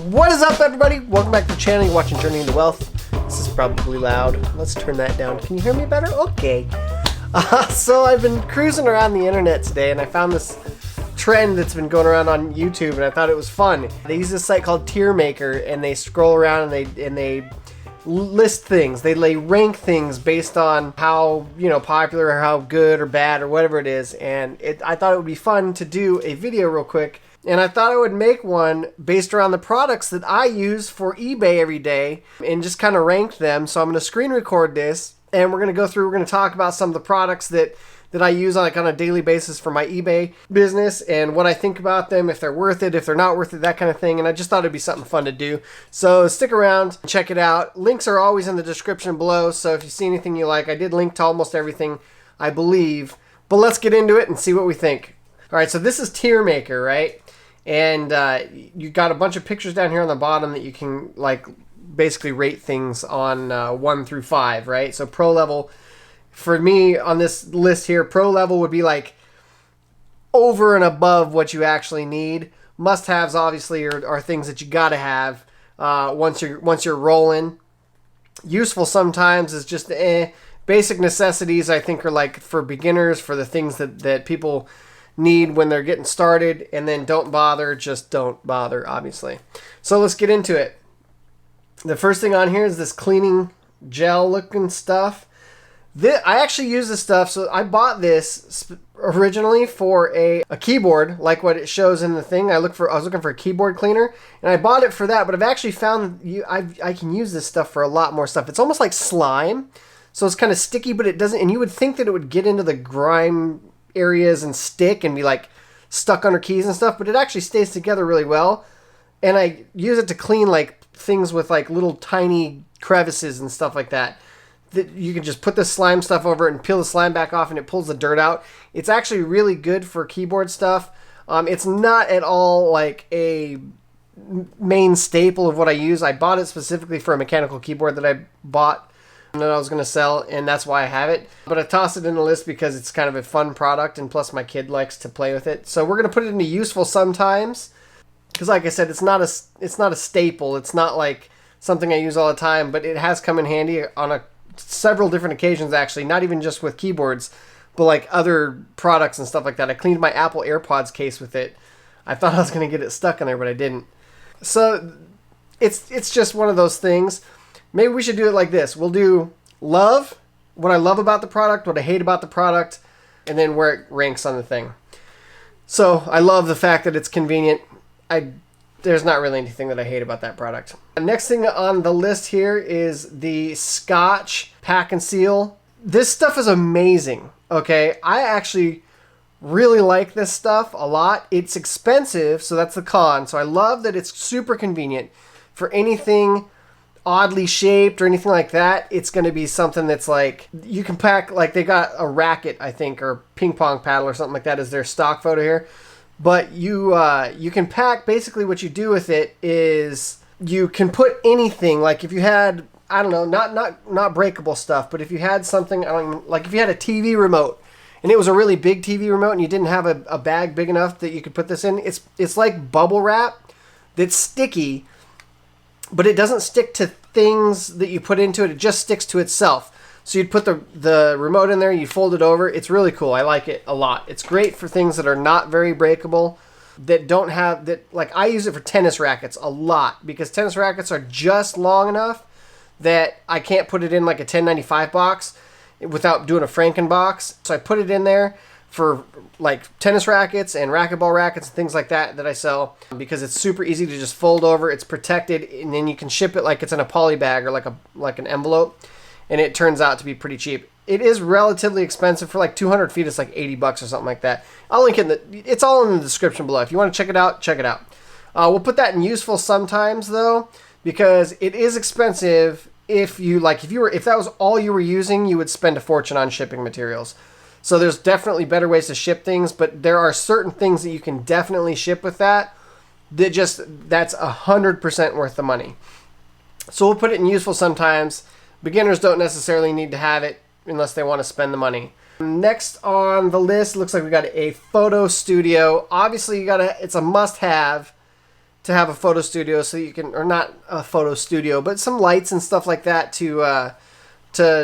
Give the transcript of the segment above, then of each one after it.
What is up, everybody? Welcome back to the channel. You're watching Journey into Wealth. This is probably loud. Let's turn that down. Can you hear me better? Okay. So I've been cruising around the internet today, and I found this trend that's been going around on YouTube, and I thought it was fun. They use this site called Tier Maker, and they scroll around and they list things. They rank things based on how popular or how good or bad or whatever it is. And I thought it would be fun to do a video real quick. And I thought I would make one based around the products that I use for eBay every day and just kind of rank them. So I'm going to screen record this, and we're going to talk about some of the products that I use on a daily basis for my eBay business and what I think about them, if they're worth it, if they're not worth it, that kind of thing. And I just thought it'd be something fun to do. So stick around, check it out. Links are always in the description below. So if you see anything you like, I did link to almost everything, I believe. But let's get into it and see what we think. All right, so this is Tier Maker, right? And you got a bunch of pictures down here on the bottom that you can basically rate things on 1 through 5, right? So pro level, for me on this list here, pro level would be like over and above what you actually need. Must-haves obviously are things that you gotta have once you're rolling. Useful sometimes is just basic necessities. I think are like for beginners, for the things that people need when they're getting started. And then don't bother, just don't bother, obviously. So let's get into it. The first thing on here is this cleaning gel looking stuff. I actually use this stuff. So I bought this originally for a keyboard, like what it shows in the thing. I was looking for a keyboard cleaner, and I bought it for that. But I've actually found I can use this stuff for a lot more stuff. It's almost like slime, so it's kind of sticky, but it doesn't. And you would think that it would get into the grime areas and stick and be like stuck under keys and stuff, but it actually stays together really well. And I use it to clean like things with like little tiny crevices and stuff like that. That you can just put the slime stuff over it and peel the slime back off, and it pulls the dirt out. It's actually really good for keyboard stuff. It's not at all like a main staple of what I use. I bought it specifically for a mechanical keyboard that I bought that I was going to sell, and that's why I have it. But I tossed it in the list because it's kind of a fun product, and plus my kid likes to play with it. So we're going to put it into useful sometimes, because like I said, it's not a staple. It's not like something I use all the time, but it has come in handy on several different occasions, actually. Not even just with keyboards, but like other products and stuff like that. I cleaned my Apple AirPods case with it. I thought I was going to get it stuck in there, but I didn't. So it's just one of those things. Maybe we should do it like this. We'll do love, what I love about the product, what I hate about the product, and then where it ranks on the thing. So I love the fact that it's convenient. There's not really anything that I hate about that product. The next thing on the list here is the Scotch Pack and Seal. This stuff is amazing, okay? I actually really like this stuff a lot. It's expensive, so that's the con. So I love that it's super convenient for anything oddly shaped or anything like that. It's going to be something that's like, you can pack, like they got a racket, I think, or ping pong paddle or something like that as their stock photo here. But you can pack, basically what you do with it is you can put anything, like if you had, I don't know, not breakable stuff, but if you had something, like if you had a TV remote and it was a really big TV remote and you didn't have a bag big enough that you could put this in, it's like bubble wrap that's sticky, but it doesn't stick to things that you put into it. It just sticks to itself. So you'd put the remote in there, you fold it over. It's really cool. I like it a lot. It's great for things that are not very breakable, that don't have, like I use it for tennis rackets a lot, because tennis rackets are just long enough that I can't put it in like a 1095 box without doing a Franken box. So I put it in there for like tennis rackets and racquetball rackets and things like that I sell, because it's super easy to just fold over. It's protected, and then you can ship it like it's in a poly bag or like an envelope, and it turns out to be pretty cheap. It is relatively expensive. For like 200 feet, it's like 80 bucks or something like that. I'll link it it's all in the description below. If you want to check it out, check it out. We'll put that in useful sometimes though, because it is expensive. If that was all you were using, you would spend a fortune on shipping materials. So there's definitely better ways to ship things, but there are certain things that you can definitely ship with that's 100% worth the money. So we'll put it in useful sometimes. Beginners don't necessarily need to have it unless they want to spend the money. Next on the list, looks like we got a photo studio. Obviously, it's a must-have to have a photo studio so that you can, or not a photo studio, but some lights and stuff like that to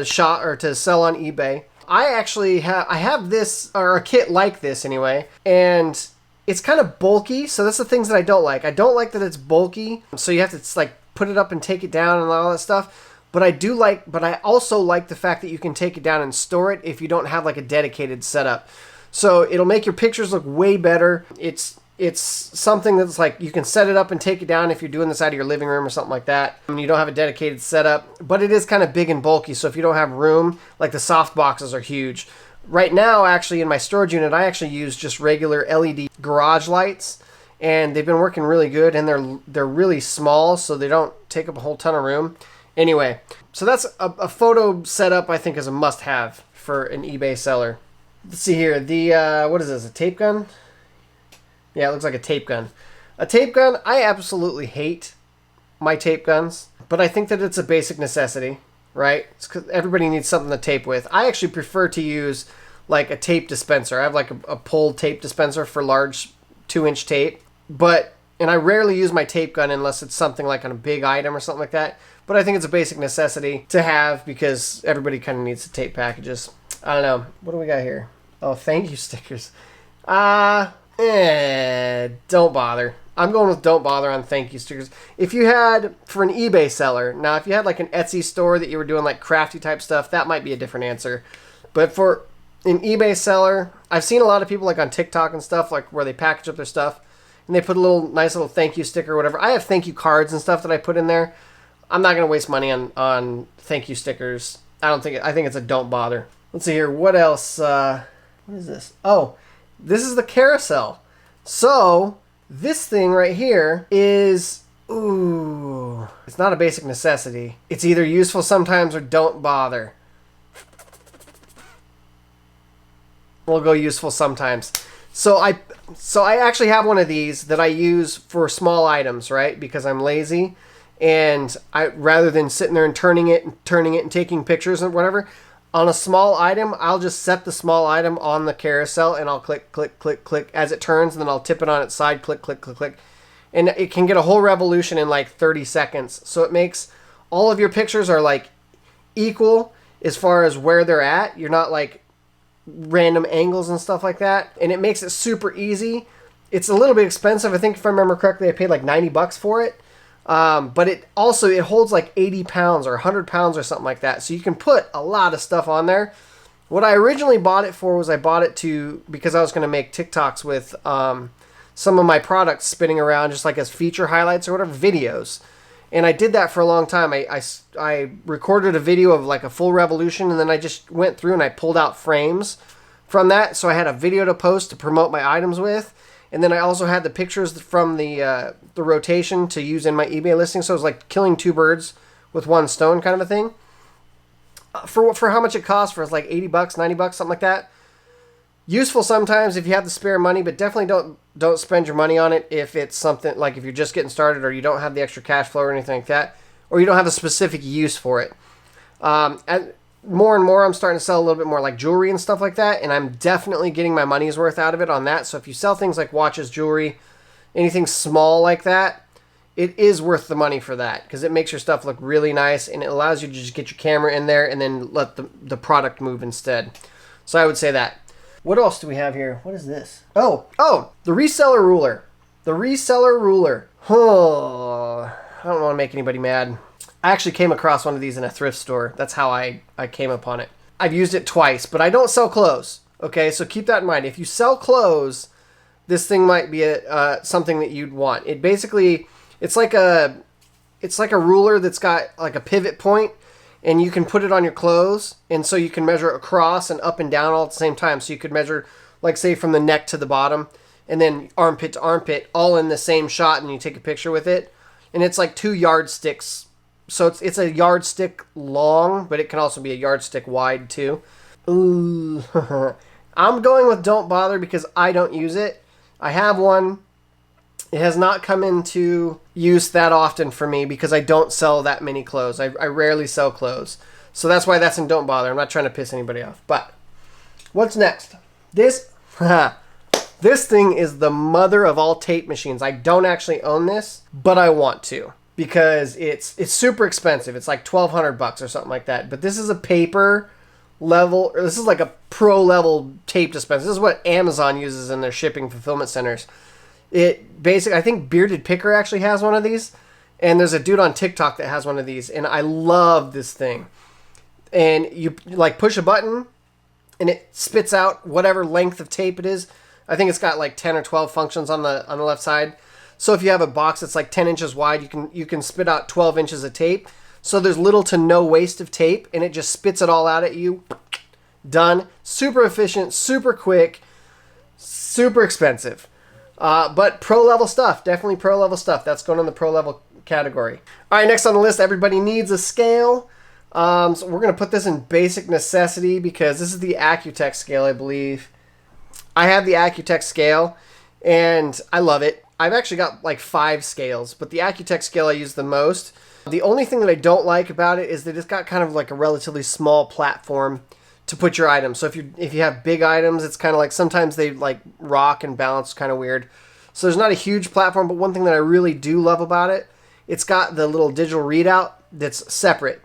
shot or to sell on eBay. I actually have this, or a kit like this anyway, and it's kind of bulky, so that's the things that I don't like. I don't like that it's bulky, so you have to like put it up and take it down and all that stuff. But I also like the fact that you can take it down and store it if you don't have like a dedicated setup. So it'll make your pictures look way better. It's something that's like you can set it up and take it down if you're doing this out of your living room or something like that. And you don't have a dedicated setup, but it is kind of big and bulky. So if you don't have room, like the soft boxes are huge. Right now, actually, in my storage unit, I actually use just regular LED garage lights, and they've been working really good, and they're really small, so they don't take up a whole ton of room. Anyway, so that's a photo setup I think is a must-have for an eBay seller. Let's see here. What is this, a tape gun? Yeah, it looks like a tape gun. A tape gun, I absolutely hate my tape guns, but I think that it's a basic necessity, right? It's 'cause everybody needs something to tape with. I actually prefer to use like a tape dispenser. I have like a pulled tape dispenser for large 2-inch tape, and I rarely use my tape gun unless it's something like on a big item or something like that. But I think it's a basic necessity to have because everybody kind of needs the tape packages. I don't know. What do we got here? Oh, thank you stickers. Don't bother. I'm going with don't bother on thank you stickers. If you had, for an eBay seller, now if you had like an Etsy store that you were doing like crafty type stuff, that might be a different answer. But for an eBay seller, I've seen a lot of people like on TikTok and stuff, like where they package up their stuff and they put a nice little thank you sticker or whatever. I have thank you cards and stuff that I put in there. I'm not going to waste money on thank you stickers. I think it's a don't bother. Let's see here. What else? What is this? Oh, this is the carousel. So this thing right here is, it's not a basic necessity. It's either useful sometimes or don't bother. We'll go useful sometimes. So I actually have one of these that I use for small items, right? Because I'm lazy, and rather than sitting there and turning it and taking pictures and whatever, on a small item, I'll just set the small item on the carousel and I'll click, click, click, click as it turns, and then I'll tip it on its side, click, click, click, click. And it can get a whole revolution in like 30 seconds. So it makes all of your pictures are like equal as far as where they're at. You're not like random angles and stuff like that. And it makes it super easy. It's a little bit expensive. I think if I remember correctly, I paid like $90 for it. But it holds like 80 pounds or 100 pounds or something like that. So you can put a lot of stuff on there. What I originally bought it for was because I was going to make TikToks with some of my products spinning around just like as feature highlights or whatever, videos. And I did that for a long time. I recorded a video of like a full revolution, and then I just went through and I pulled out frames from that. So I had a video to post to promote my items with. And then I also had the pictures from the rotation to use in my eBay listing. So it was like killing two birds with one stone kind of a thing. For how much it cost, for like $80, $90, something like that. Useful sometimes if you have the spare money, but definitely don't spend your money on it if it's something like if you're just getting started or you don't have the extra cash flow or anything like that, or you don't have a specific use for it. And more and more I'm starting to sell a little bit more like jewelry and stuff like that, and I'm definitely getting my money's worth out of it on that. So if you sell things like watches, jewelry, anything small like that, it is worth the money for that because it makes your stuff look really nice, and it allows you to just get your camera in there and then let the product move instead. So I would say that. What else do we have here? What is this? Oh, the Reseller Ruler. The Reseller Ruler. Oh, I don't want to make anybody mad. I actually came across one of these in a thrift store. That's how I came upon it. I've used it twice, but I don't sell clothes. Okay, so keep that in mind. If you sell clothes, this thing might be something that you'd want. It basically, it's like a ruler that's got like a pivot point, and you can put it on your clothes, and so you can measure across and up and down all at the same time. So you could measure, like say from the neck to the bottom, and then armpit to armpit, all in the same shot, and you take a picture with it. And it's like 2 yardsticks. So it's a yardstick long, but it can also be a yardstick wide too. Ooh. I'm going with don't bother because I don't use it. I have one. It has not come into use that often for me because I don't sell that many clothes. I rarely sell clothes. So that's why that's in don't bother. I'm not trying to piss anybody off. But what's next? This This thing is the mother of all tape machines. I don't actually own this, but I want to because it's super expensive. It's like $1,200 or something like that. But this is a paper level, or this is like a pro level tape dispenser. This is what Amazon uses in their shipping fulfillment centers. It basically, I think Bearded Picker actually has one of these, and there's a dude on TikTok that has one of these, and I love this thing. And you like push a button and it spits out whatever length of tape it is. I think it's got like 10 or 12 functions on the left side. So if you have a box that's like 10 inches wide, you can spit out 12 inches of tape. So there's little to no waste of tape, and it just spits it all out at you. Done. Super efficient, super quick, super expensive. But pro level stuff, definitely pro level stuff. That's going in the pro level category. All right, next on the list, everybody needs a scale. So we're going to put this in basic necessity because this is the Accuteck scale, I believe. I have the Accuteck scale, and I love it. I've actually got like 5 scales, but the Accuteck scale I use the most. The only thing that I don't like about it is that it's got kind of like a relatively small platform to put your items. So if you have big items, it's kind of like sometimes they like rock and bounce kind of weird. So there's not a huge platform, but one thing that I really do love about it, it's got the little digital readout that's separate.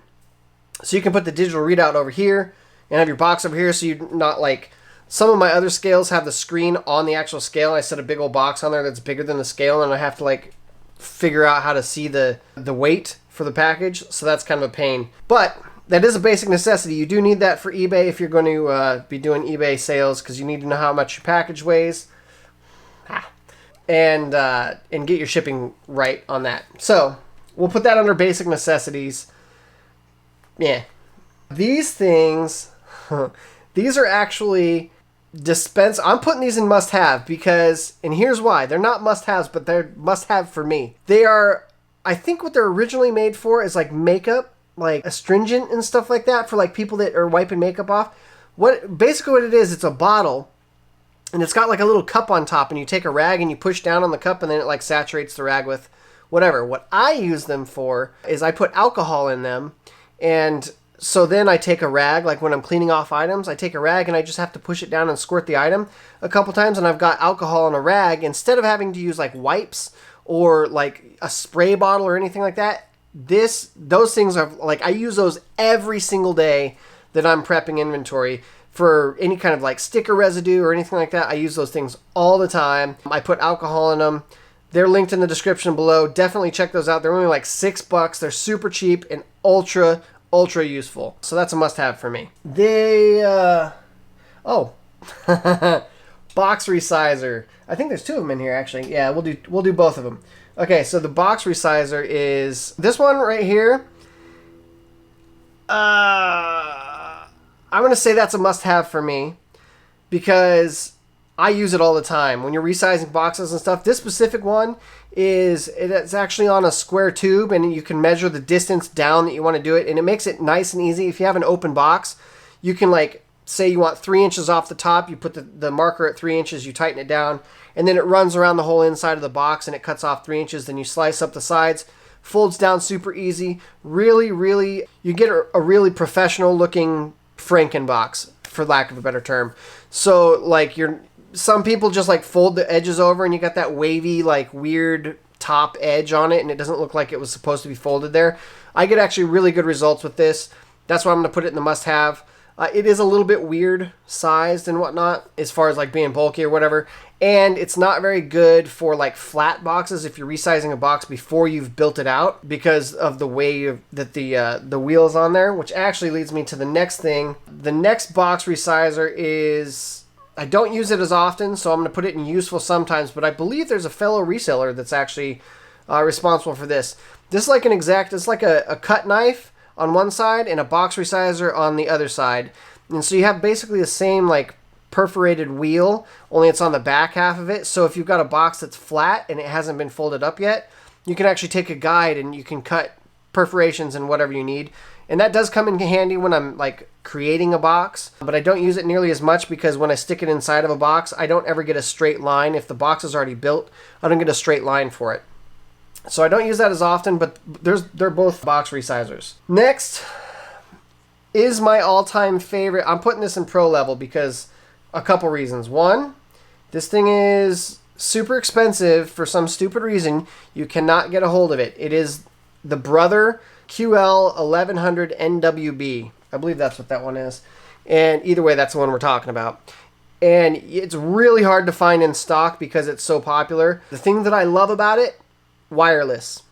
So you can put the digital readout over here and have your box over here, so you're not like... Some of my other scales have the screen on the actual scale. I set a big old box on there that's bigger than the scale, and I have to like figure out how to see the weight for the package. So that's kind of a pain. But that is a basic necessity. You do need that for eBay if you're going to be doing eBay sales, because you need to know how much your package weighs. And get your shipping right on that. So we'll put that under basic necessities. Yeah. These things, these are actually dispense. I'm putting these in must-have because, and here's why. They're not must-haves, but they're must-have for me. They are, I think what they're originally made for is like makeup, like astringent and stuff like that for like people that are wiping makeup off. Basically what it is, it's a bottle, and it's got like a little cup on top, and you take a rag and you push down on the cup, and then it like saturates the rag with whatever. What I use them for is I put alcohol in them, and so then I take a rag, like when I'm cleaning off items, I take a rag and I just have to push it down and squirt the item a couple times, and I've got alcohol in a rag. Instead of having to use like wipes or like a spray bottle or anything like that, those things are like, I use those every single day that I'm prepping inventory for any kind of like sticker residue or anything like that. I use those things all the time. I put alcohol in them. They're linked in the description below. Definitely check those out. They're only like $6. They're super cheap and ultra useful. So that's a must-have for me. Box resizer. I think there's 2 of them in here actually. Yeah, we'll do both of them. Okay, so the box resizer is this one right here. I'm gonna say that's a must-have for me because I use it all the time. When you're resizing boxes and stuff, this specific one it's actually on a square tube, and you can measure the distance down that you want to do it, and it makes it nice and easy. If you have an open box, you can like say you want 3 inches off the top, you put the marker at 3 inches, you tighten it down, and then it runs around the whole inside of the box and it cuts off 3 inches. Then you slice up the sides, folds down super easy. Really, you get a really professional looking Frankenbox, for lack of a better term. So like some people just like fold the edges over and you got that wavy, like weird top edge on it, and it doesn't look like it was supposed to be folded there. I get actually really good results with this. That's why I'm going to put it in the must-have. It is a little bit weird sized and whatnot as far as like being bulky or whatever, and it's not very good for like flat boxes if you're resizing a box before you've built it out because of the way that the wheel is on there, which actually leads me to the next thing. The next box resizer is... I don't use it as often, so I'm going to put it in useful sometimes, but I believe there's a fellow reseller that's actually responsible for this. This is like it's like a cut knife on one side and a box resizer on the other side. And so you have basically the same like perforated wheel, only it's on the back half of it. So if you've got a box that's flat and it hasn't been folded up yet, you can actually take a guide and you can cut perforations and whatever you need. And that does come in handy when I'm like creating a box, but I don't use it nearly as much because when I stick it inside of a box, I don't ever get a straight line. If the box is already built, I don't get a straight line for it. So I don't use that as often, but they're both box resizers. Next is my all-time favorite. I'm putting this in pro level because a couple reasons. One, This thing is super expensive for some stupid reason. You cannot get a hold of it. It is the Brother QL 1100 NWB. I believe that's what that one is. And either way, that's the one we're talking about. And it's really hard to find in stock because it's so popular. The thing that I love about it, wireless.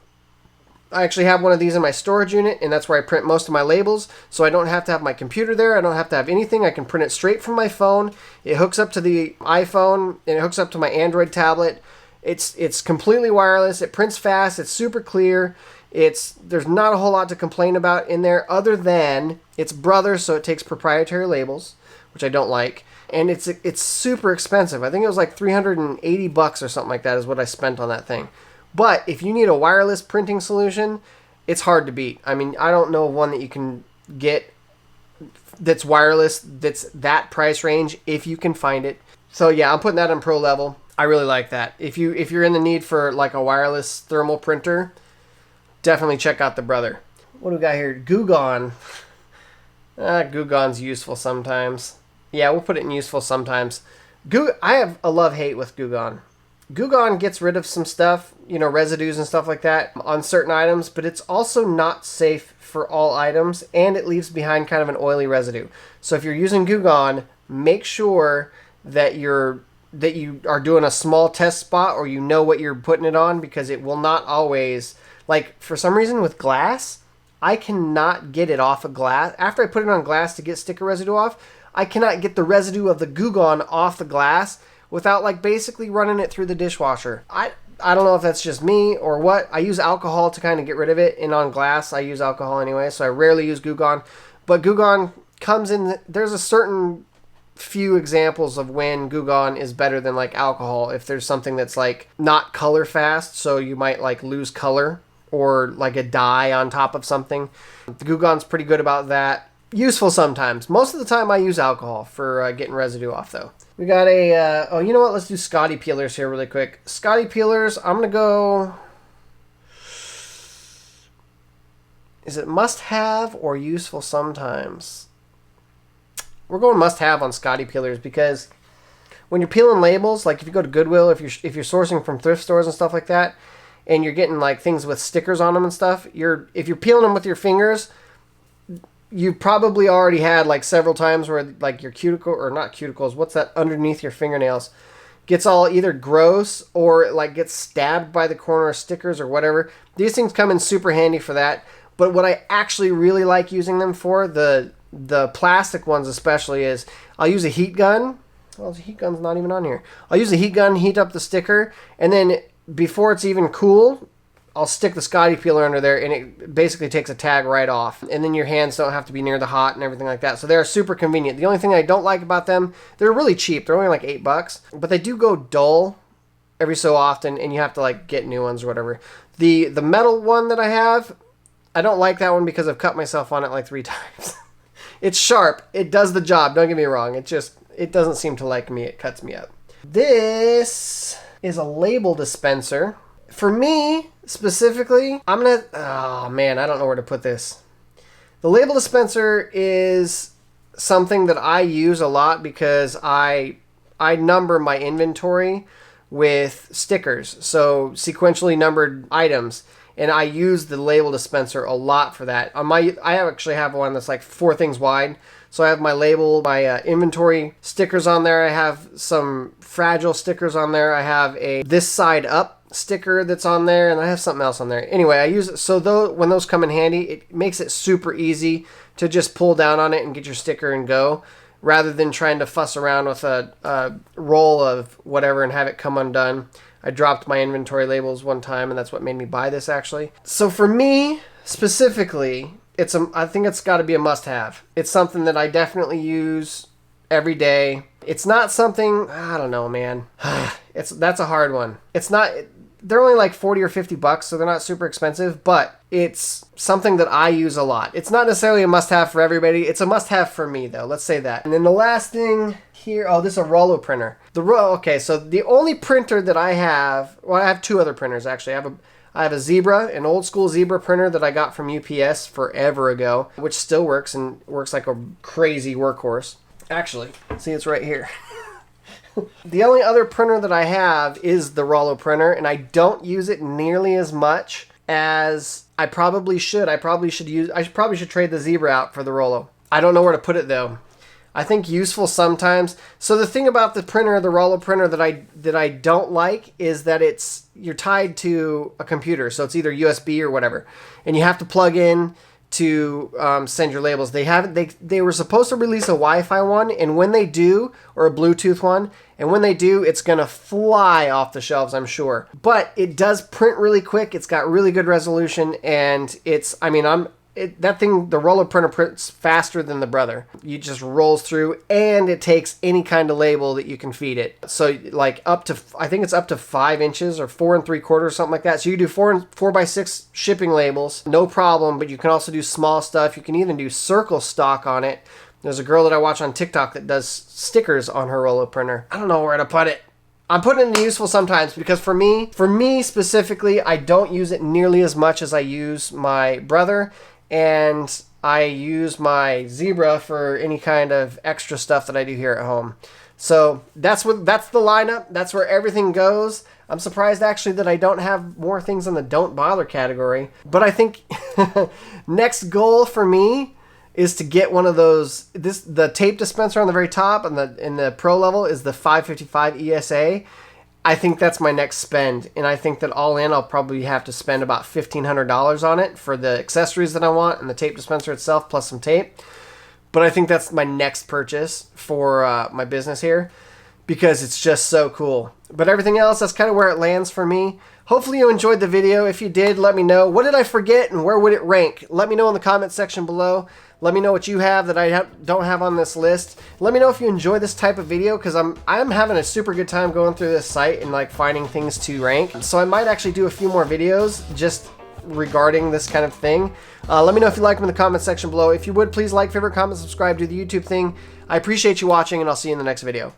I actually have one of these in my storage unit, and that's where I print most of my labels, so I don't have to have my computer there. I don't have to have anything. I can print it straight from my phone. It hooks up to the iPhone, and it hooks up to my Android tablet. It's completely wireless. It prints fast. It's super clear. There's not a whole lot to complain about in there other than it's Brother, so it takes proprietary labels, which I don't like. And it's super expensive. I think it was like $380 or something like that is what I spent on that thing. But if you need a wireless printing solution, it's hard to beat. I mean, I don't know one that you can get that's wireless, that's that price range, if you can find it. So yeah, I'm putting that on pro level. I really like that. If you're in the need for like a wireless thermal printer, definitely check out the Brother. What do we got here? Goo Gone. Goo Gone's useful sometimes. Yeah, we'll put it in useful sometimes. I have a love-hate with Goo Gone. Goo Gone gets rid of some stuff, residues and stuff like that on certain items, but it's also not safe for all items, and it leaves behind kind of an oily residue. So if you're using Goo Gone, make sure that you are doing a small test spot, or you know what you're putting it on, because it will not always, like for some reason with glass, I cannot get it off of glass. After I put it on glass to get sticker residue off, I cannot get the residue of the Goo Gone off the glass without like basically running it through the dishwasher. I don't know if that's just me or what. I use alcohol to kind of get rid of it, and on glass I use alcohol anyway, so I rarely use Goo Gone. But Goo Gone comes in, there's a certain few examples of when Goo Gone is better than like alcohol. If there's something that's like not color fast, so you might like lose color, or like a dye on top of something. The Goo Gone's pretty good about that. Useful sometimes. Most of the time I use alcohol for getting residue off though. We got a, oh, you know what? Let's do Scotty Peelers here really quick. Scotty Peelers, I'm going to go, is it must-have or useful sometimes? We're going must-have on Scotty Peelers because when you're peeling labels, like if you go to Goodwill, if you're sourcing from thrift stores and stuff like that, and you're getting like things with stickers on them and stuff, if you're peeling them with your fingers, you probably already had like several times where like your cuticle, or not cuticles, what's that underneath your fingernails, gets all either gross or like gets stabbed by the corner of stickers or whatever. These things come in super handy for that. But what I actually really like using them for, the plastic ones especially, is I'll use a heat gun. Well, the heat gun's not even on here. I'll use a heat gun, heat up the sticker, and then before it's even cool, I'll stick the Scotty Peeler under there, and it basically takes a tag right off. And then your hands don't have to be near the hot and everything like that. So they're super convenient. The only thing I don't like about them, they're really cheap. They're only like $8, but they do go dull every so often, and you have to like get new ones or whatever. The metal one that I have, I don't like that one because I've cut myself on it like 3 times. It's sharp. It does the job. Don't get me wrong. It doesn't seem to like me. It cuts me up. This is a label dispenser. For me, specifically, oh man, I don't know where to put this. The label dispenser is something that I use a lot because I number my inventory with stickers, so sequentially numbered items, and I use the label dispenser a lot for that. I actually have one that's like 4 things wide. So I have my label, my inventory stickers on there. I have some fragile stickers on there. I have a this side up sticker that's on there, and I have something else on there. Anyway, I use it. So when those come in handy, it makes it super easy to just pull down on it and get your sticker and go, rather than trying to fuss around with a roll of whatever and have it come undone. I dropped my inventory labels one time, and that's what made me buy this actually. So for me specifically, I think it's got to be a must-have. It's something that I definitely use every day. It's not something, I don't know, man. That's a hard one. They're only like $40 or $50, so they're not super expensive, but it's something that I use a lot. It's not necessarily a must-have for everybody. It's a must-have for me, though. Let's say that. And then the last thing here, this is a Rollo printer. Okay, so the only printer that I have, well, I have 2 other printers, actually. I have a Zebra, an old school Zebra printer that I got from UPS forever ago, which still works and works like a crazy workhorse. Actually, see, it's right here. The only other printer that I have is the Rollo Printer, and I don't use it nearly as much as I probably should. I probably should trade the Zebra out for the Rollo. I don't know where to put it though. I think useful sometimes. So the thing about the printer, the Rollo Printer, that I don't like is that you're tied to a computer, so it's either USB or whatever, and you have to plug in to send your labels. They were supposed to release a Wi-Fi one, and when they do, or a Bluetooth one, and when they do, it's gonna fly off the shelves, I'm sure. But it does print really quick. It's got really good resolution, and that thing, the Rollo Printer, prints faster than the Brother. It just rolls through, and it takes any kind of label that you can feed it. So like I think it's up to 5 inches or 4 3/4 or something like that. So you can do 4x6 shipping labels, no problem. But you can also do small stuff. You can even do circle stock on it. There's a girl that I watch on TikTok that does stickers on her Rollo Printer. I don't know where to put it. I'm putting it in useful sometimes because for me specifically, I don't use it nearly as much as I use my Brother. And I use my Zebra for any kind of extra stuff that I do here at home. So that's the lineup. That's where everything goes. I'm surprised actually that I don't have more things in the don't bother category. But I think next goal for me is to get one of those. The tape dispenser on the very top and in the pro level is the 555 ESA. I think that's my next spend, and I think that all in I'll probably have to spend about $1,500 on it for the accessories that I want and the tape dispenser itself plus some tape. But I think that's my next purchase for my business here because it's just so cool. But everything else, that's kind of where it lands for me. Hopefully you enjoyed the video. If you did, let me know. What did I forget and where would it rank? Let me know in the comment section below. Let me know what you have that I don't have on this list. Let me know if you enjoy this type of video because I'm having a super good time going through this site and like finding things to rank. So I might actually do a few more videos just regarding this kind of thing. Let me know if you like them in the comment section below. If you would, please like, favorite, comment, subscribe, do the YouTube thing. I appreciate you watching, and I'll see you in the next video.